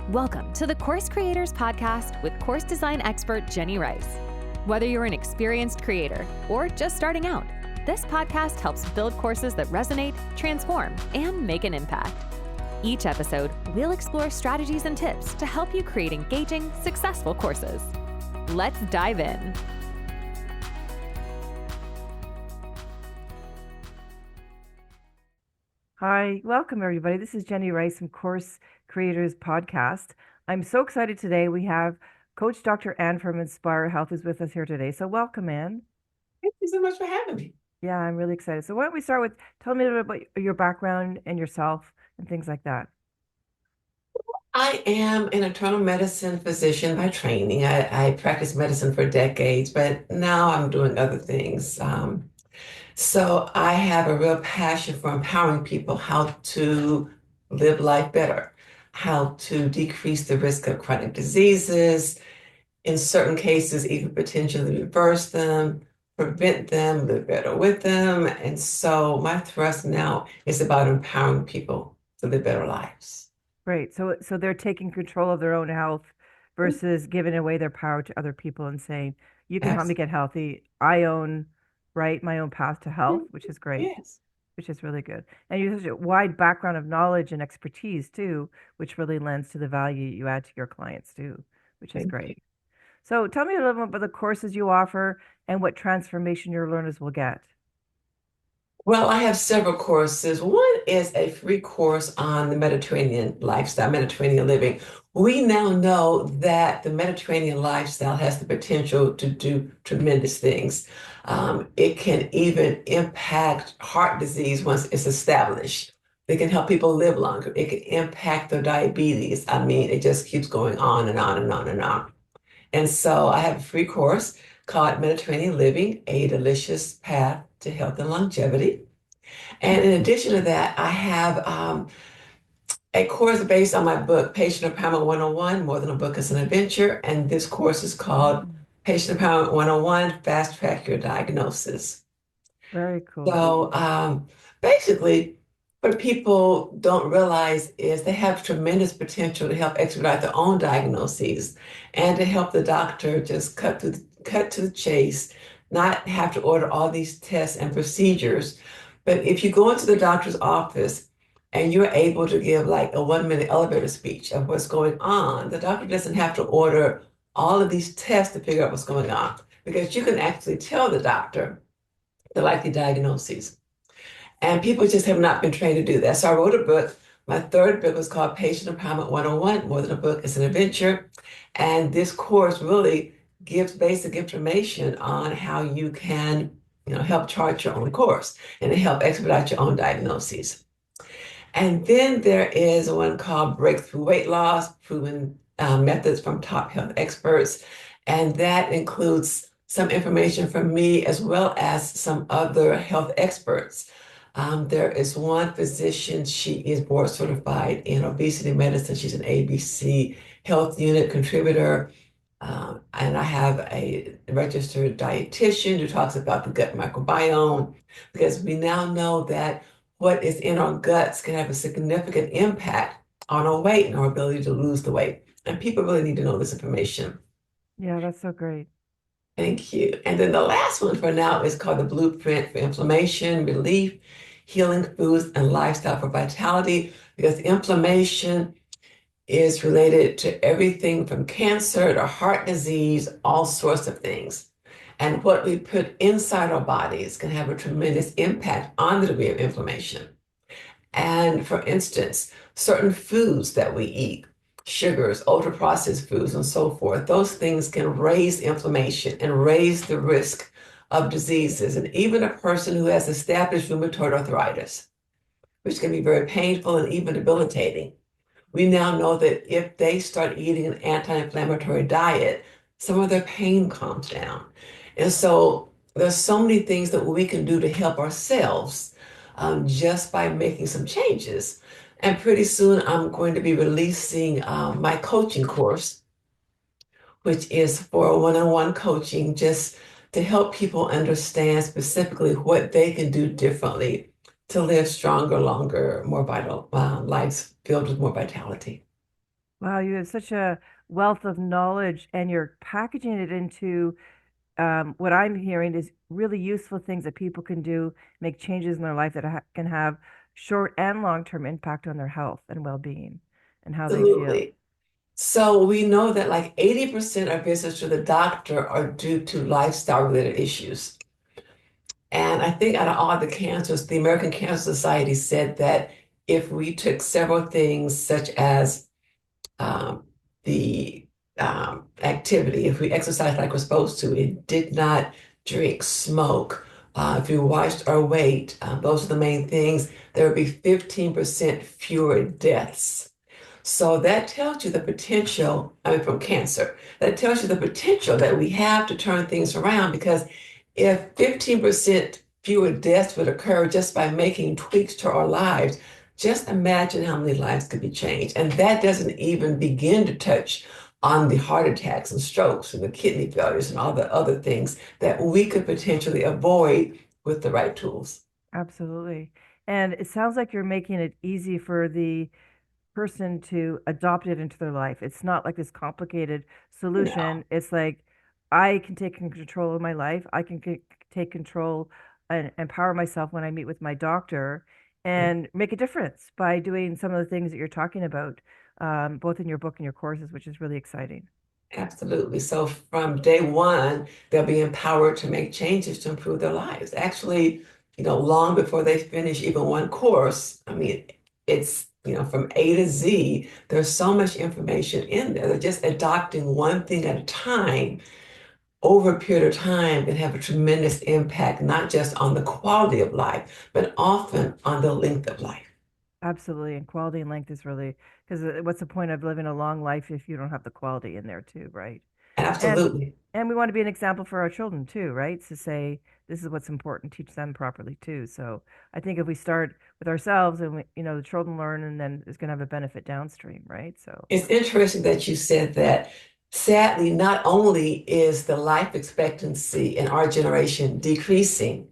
Welcome to the Course Creators Podcast with course design expert Jenny Rice. Whether you're an experienced creator or just starting out, this podcast helps build courses that resonate, transform, and make an impact. Each episode, we'll explore strategies and tips to help you create engaging, successful courses. Let's dive in. Hi, welcome everybody. This is Jenny Rice from Course Creators Podcast. I'm so excited today. We have Coach Dr. Ann from Inspire Health who's with us here today. So welcome, Ann. Thank you so much for having me. Yeah, I'm really excited. So why don't we start with, tell me a little bit about your background and yourself and things like that. I am an internal medicine physician by training. I practiced medicine for decades, but now I'm doing other things. So I have a real passion for empowering people how to live life better, how to decrease the risk of chronic diseases, in certain cases, even potentially reverse them, prevent them, live better with them. And so my thrust now is about empowering people to live better lives. Great. So they're taking control of their own health versus giving away their power to other people and saying, you can help me get healthy. I own my own path to health, which is great. Yes. Which is really good. And you have such a wide background of knowledge and expertise too, which really lends to the value you add to your clients too, which is great. So tell me a little bit about the courses you offer and what transformation your learners will get. Well, I have several courses. One is a free course on the Mediterranean lifestyle, Mediterranean living. We now know that the Mediterranean lifestyle has the potential to do tremendous things. It can even impact heart disease once it's established. It can help people live longer. It can impact their diabetes. I mean, it just keeps going on and on and on and on. And so I have a free course called Mediterranean Living, A Delicious Path to Health and Longevity. And in addition to that, I have a course based on my book, Patient Empowerment 101, More Than a Book, It's an Adventure. And this course is called Patient Empowerment 101, Fast Track Your Diagnosis. Very cool. So basically, what people don't realize is they have tremendous potential to help expedite their own diagnoses and to help the doctor just cut to the chase, not have to order all these tests and procedures. But if you go into the doctor's office and you're able to give like a 1-minute elevator speech of what's going on, the doctor doesn't have to order all of these tests to figure out what's going on, because you can actually tell the doctor the likely diagnoses. And people just have not been trained to do that. So I wrote a book. My third book was called Patient Empowerment 101, More Than a Book, It's an Adventure. And this course really gives basic information on how you can help chart your own course and help expedite your own diagnoses. And then there is one called Breakthrough Weight Loss, Proven Methods from Top Health Experts. And that includes some information from me as well as some other health experts. There is one physician, she is board certified in obesity medicine. She's an ABC Health Unit contributor. And I have a registered dietitian who talks about the gut microbiome, because we now know that what is in our guts can have a significant impact on our weight and our ability to lose the weight. And people really need to know this information. Yeah, that's so great. Thank you. And then the last one for now is called the Blueprint for Inflammation Relief, Healing Foods and Lifestyle for Vitality, because inflammation is related to everything from cancer to heart disease, all sorts of things. And what we put inside our bodies can have a tremendous impact on the degree of inflammation. And for instance, certain foods that we eat, sugars, ultra-processed foods, and so forth, those things can raise inflammation and raise the risk of diseases. And even a person who has established rheumatoid arthritis, which can be very painful and even debilitating, we now know that if they start eating an anti-inflammatory diet, some of their pain calms down. And so there's so many things that we can do to help ourselves just by making some changes. And pretty soon I'm going to be releasing my coaching course, which is for one-on-one coaching, just to help people understand specifically what they can do differently to live stronger, longer, more vital lives filled with more vitality. Wow, you have such a wealth of knowledge, and you're packaging it into what I'm hearing is really useful things that people can do, make changes in their life that can have short and long-term impact on their health and well-being and how they feel. Absolutely. So we know that like 80% of visits to the doctor are due to lifestyle related issues. And I think out of all the cancers, the American Cancer Society said that if we took several things such as um, the activity, if we exercised like we're supposed to, it did not drink, smoke, if we watched our weight, those are the main things, there would be 15% fewer deaths. So that tells you the potential, I mean, from cancer, that tells you the potential that we have to turn things around because if 15% fewer deaths would occur just by making tweaks to our lives, just imagine how many lives could be changed. And that doesn't even begin to touch on the heart attacks and strokes and the kidney failures and all the other things that we could potentially avoid with the right tools. Absolutely. And it sounds like you're making it easy for the person to adopt it into their life. It's not like this complicated No. solution. It's like I can take control of my life. I can take control and empower myself when I meet with my doctor and make a difference by doing some of the things that you're talking about, both in your book and your courses, which is really exciting. Absolutely. So from day one, they'll be empowered to make changes to improve their lives. Actually, long before they finish even one course, I mean, it's, from A to Z, there's so much information in there. They're just adopting one thing at a time over a period of time can have a tremendous impact, not just on the quality of life, but often on the length of life. Absolutely. And quality and length is really because what's the point of living a long life if you don't have the quality in there too, right? And Absolutely. and we want to be an example for our children too, right? To say this is what's important, teach them properly too. So I think if we start with ourselves and the children learn and then it's going to have a benefit downstream, right? So It's interesting that you said that. Sadly, not only is the life expectancy in our generation decreasing,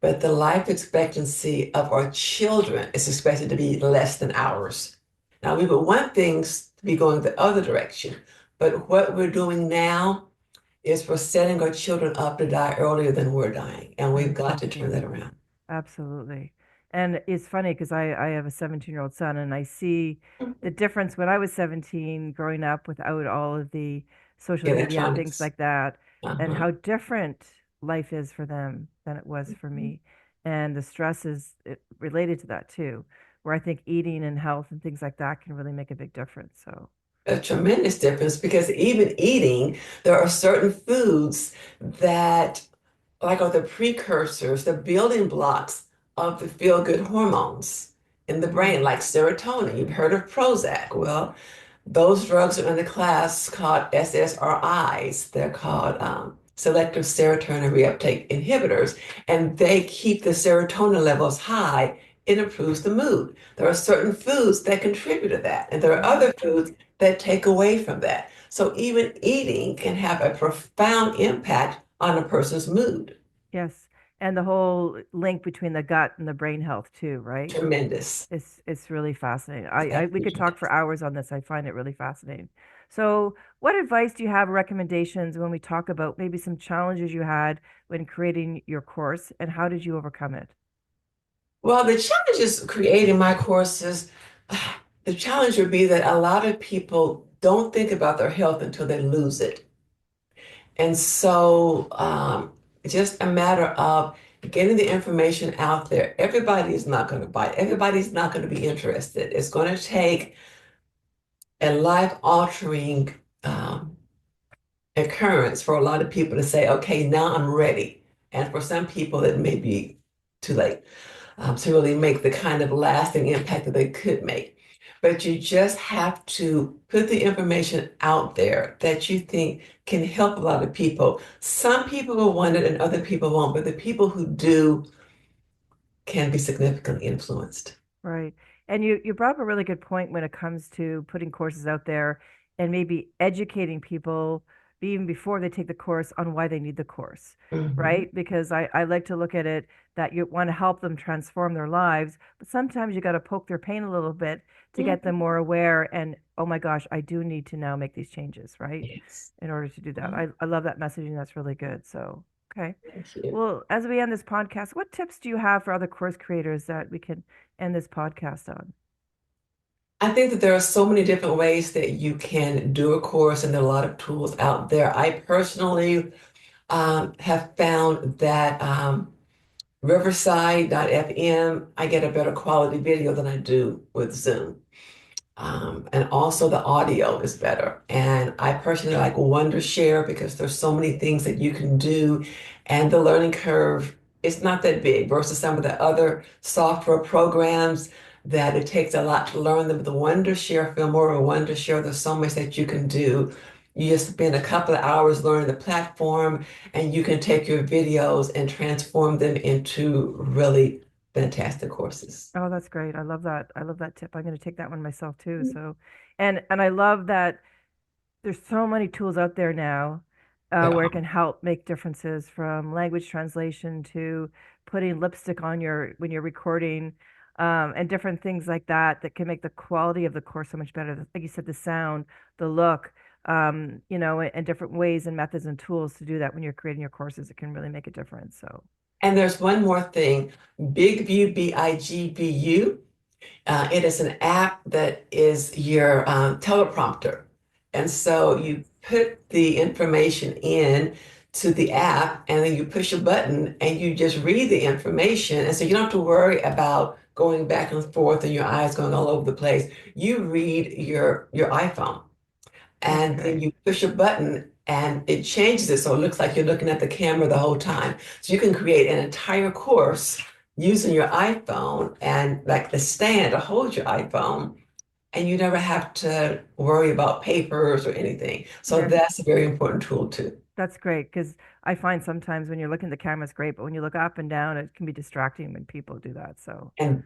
but the life expectancy of our children is expected to be less than ours. Now, we would want things to be going the other direction, but what we're doing now is we're setting our children up to die earlier than we're dying, and we've got to turn that around. absolutely. And it's funny because I have a 17-year-old son and I see the difference when I was 17 growing up without all of the social media and things Electronics. like that, and Uh-huh. how different life is for them than it was for me. And the stress is related to that too, where I think eating and health and things like that can really make a big difference. So, A tremendous difference because even eating, there are certain foods that like are the precursors, the building blocks of the feel-good hormones in the brain, mm, like serotonin. You've heard of Prozac. Well, those drugs are in the class called SSRIs. They're called selective serotonin reuptake inhibitors, and they keep the serotonin levels high. It improves the mood. There are certain foods that contribute to that, and there are other foods that take away from that. So even eating can have a profound impact on a person's mood. yes. And the whole link between the gut and the brain health too, right? Tremendous. It's really fascinating. It's We absolutely could talk tremendous. for hours on this. I find it really fascinating. So, what advice do you have, recommendations when we talk about maybe some challenges you had when creating your course, and how did you overcome it? Well, the challenge is creating my courses. The challenge would be that a lot of people don't think about their health until they lose it. And so it's just a matter of getting the information out there. Everybody is not going to buy it. Everybody's not going to be interested. It's going to take a life-altering um, occurrence for a lot of people to say, okay, now I'm ready. And for some people, it may be too late to really make the kind of lasting impact that they could make. But you just have to put the information out there that you think can help a lot of people. Some people will want it and other people won't, but the people who do can be significantly influenced. Right. And you brought up a really good point when it comes to putting courses out there and maybe educating people. even before they take the course, on why they need the course, Mm-hmm. right? Because I like to look at it that you want to help them transform their lives, but sometimes you got to poke their pain a little bit to get them more aware and, oh my gosh, I do need to now make these changes, right? Yes. In order to do that. I love that messaging. That's really good. So, okay. Thank you. Well, as we end this podcast, what tips do you have for other course creators that we can end this podcast on? I think that there are so many different ways that you can do a course, and there are a lot of tools out there. I personally have found that Riverside.fm, I get a better quality video than I do with Zoom. And also the audio is better. And I personally like Wondershare because there's so many things that you can do, and the learning curve is not that big versus some of the other software programs that it takes a lot to learn them. The Wondershare, Filmora, or Wondershare, there's so much that you can do. You just spend a couple of hours learning the platform, and you can take your videos and transform them into really fantastic courses. Oh, that's great. I love that. I love that tip. I'm going to take that one myself too. So, and I love that there's so many tools out there now where it can help make differences, from language translation to putting lipstick on your when you're recording, and different things like that that can make the quality of the course so much better. Like you said, the sound, the look, and different ways and methods and tools to do that when you're creating your courses. It can really make a difference. So, And there's one more thing, BigView, BIGVU. It is an app that is your teleprompter. And so you put the information in to the app, and then you push a button and you just read the information. And so you don't have to worry about going back and forth and your eyes going all over the place. You read your iPhone, and then you push a button and it changes it so it looks like you're looking at the camera the whole time. So you can create an entire course using your iPhone and like the stand to hold your iPhone, and you never have to worry about papers or anything. So that's a very important tool too. That's great, because I find sometimes when you're looking at the camera, it's great, but when you look up and down, it can be distracting when people do that. So, And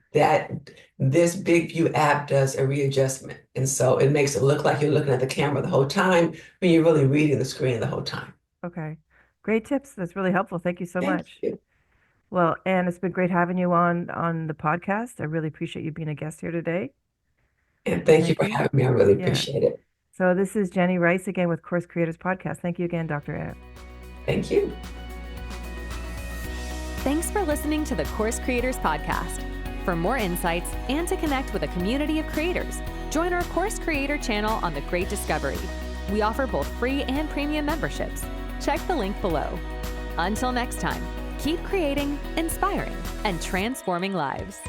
this Big View app does a readjustment. And so it makes it look like you're looking at the camera the whole time when you're really reading the screen the whole time. okay. Great tips. That's really helpful. Thank you so Thank much. you. Well, Anne, it's been great having you on the podcast. I really appreciate you being a guest here today. And thank you Thank for you. having me. I really Yeah. appreciate it. So this is Jenny Rice again with Course Creators Podcast. Thank you again, Dr. Anne. Thank you. Thanks for listening to the Course Creators Podcast. For more insights and to connect with a community of creators, join our Course Creator channel on The Great Discovery. We offer both free and premium memberships. Check the link below. Until next time, keep creating, inspiring, and transforming lives.